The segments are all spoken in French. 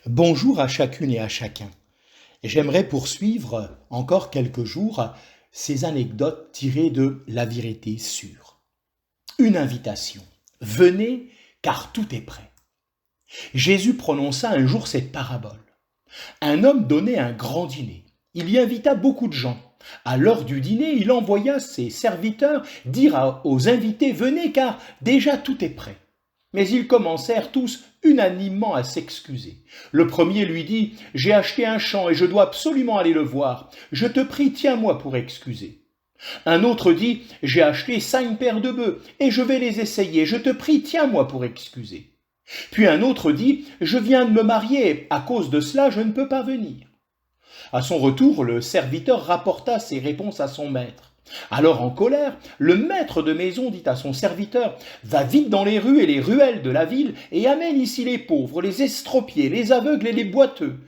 Bonjour à chacune et à chacun. J'aimerais poursuivre encore quelques jours ces anecdotes tirées de La vérité sûre. Une invitation. Venez, car tout est prêt. Jésus prononça un jour cette parabole. Un homme donnait un grand dîner. Il y invita beaucoup de gens. À l'heure du dîner, il envoya ses serviteurs dire aux invités « Venez, car déjà tout est prêt ». Mais ils commencèrent tous unanimement à s'excuser. Le premier lui dit « J'ai acheté un champ et je dois absolument aller le voir. Je te prie, tiens-moi pour excuser. » Un autre dit « J'ai acheté 5 paires de bœufs et je vais les essayer. Je te prie, tiens-moi pour excuser. » Puis un autre dit « Je viens de me marier, à cause de cela, je ne peux pas venir. » À son retour, le serviteur rapporta ses réponses à son maître. Alors en colère, le maître de maison dit à son serviteur « Va vite dans les rues et les ruelles de la ville et amène ici les pauvres, les estropiés, les aveugles et les boiteux. »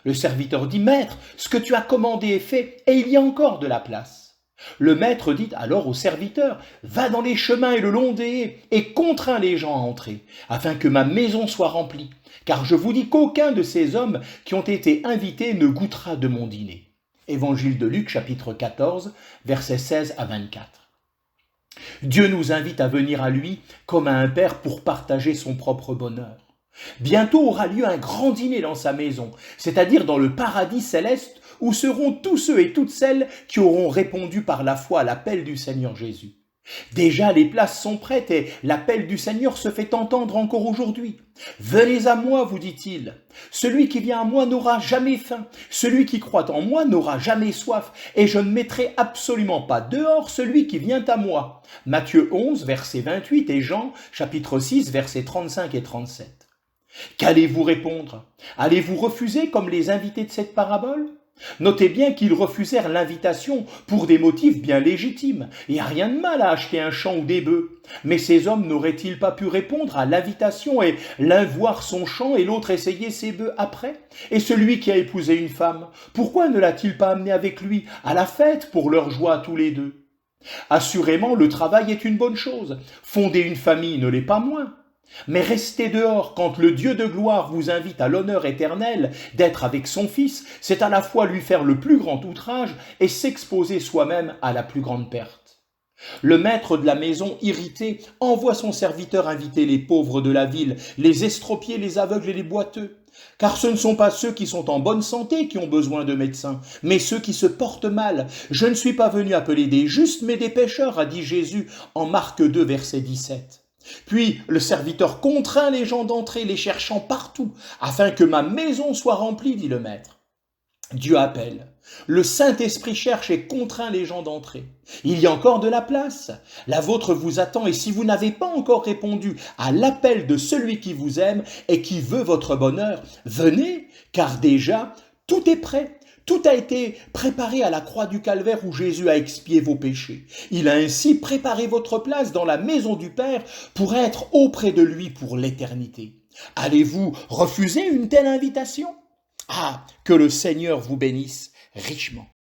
Le serviteur dit « Maître, ce que tu as commandé est fait et il y a encore de la place. » Le maître dit alors au serviteur « Va dans les chemins et le long des haies et contrains les gens à entrer, afin que ma maison soit remplie. Car je vous dis qu'aucun de ces hommes qui ont été invités ne goûtera de mon dîner. » Évangile de Luc, chapitre 14, versets 16 à 24. Dieu nous invite à venir à lui comme à un père pour partager son propre bonheur. Bientôt aura lieu un grand dîner dans sa maison, c'est-à-dire dans le paradis céleste où seront tous ceux et toutes celles qui auront répondu par la foi à l'appel du Seigneur Jésus. Déjà les places sont prêtes et l'appel du Seigneur se fait entendre encore aujourd'hui. « Venez à moi, vous dit-il. Celui qui vient à moi n'aura jamais faim. Celui qui croit en moi n'aura jamais soif. Et je ne mettrai absolument pas dehors celui qui vient à moi. » Matthieu 11, verset 28 et Jean, chapitre 6, versets 35 et 37. Qu'allez-vous répondre? Allez-vous refuser comme les invités de cette parabole? Notez bien qu'ils refusèrent l'invitation pour des motifs bien légitimes. Il n'y a rien de mal à acheter un champ ou des bœufs. Mais ces hommes n'auraient-ils pas pu répondre à l'invitation et l'un voir son champ et l'autre essayer ses bœufs après? Et celui qui a épousé une femme, pourquoi ne l'a-t-il pas amené avec lui à la fête pour leur joie à tous les deux? Assurément, le travail est une bonne chose. Fonder une famille ne l'est pas moins. Mais rester dehors quand le Dieu de gloire vous invite à l'honneur éternel d'être avec son Fils, c'est à la fois lui faire le plus grand outrage et s'exposer soi-même à la plus grande perte. Le maître de la maison, irrité, envoie son serviteur inviter les pauvres de la ville, les estropiés, les aveugles et les boiteux. Car ce ne sont pas ceux qui sont en bonne santé qui ont besoin de médecins, mais ceux qui se portent mal. Je ne suis pas venu appeler des justes, mais des pécheurs, a dit Jésus en Marc 2, verset 17. Puis le serviteur contraint les gens d'entrer, les cherchant partout, afin que ma maison soit remplie, dit le maître. Dieu appelle. Le Saint-Esprit cherche et contraint les gens d'entrer. Il y a encore de la place. La vôtre vous attend et si vous n'avez pas encore répondu à l'appel de celui qui vous aime et qui veut votre bonheur, venez, car déjà tout est prêt. Tout a été préparé à la croix du Calvaire où Jésus a expié vos péchés. Il a ainsi préparé votre place dans la maison du Père pour être auprès de lui pour l'éternité. Allez-vous refuser une telle invitation? Ah, que le Seigneur vous bénisse richement.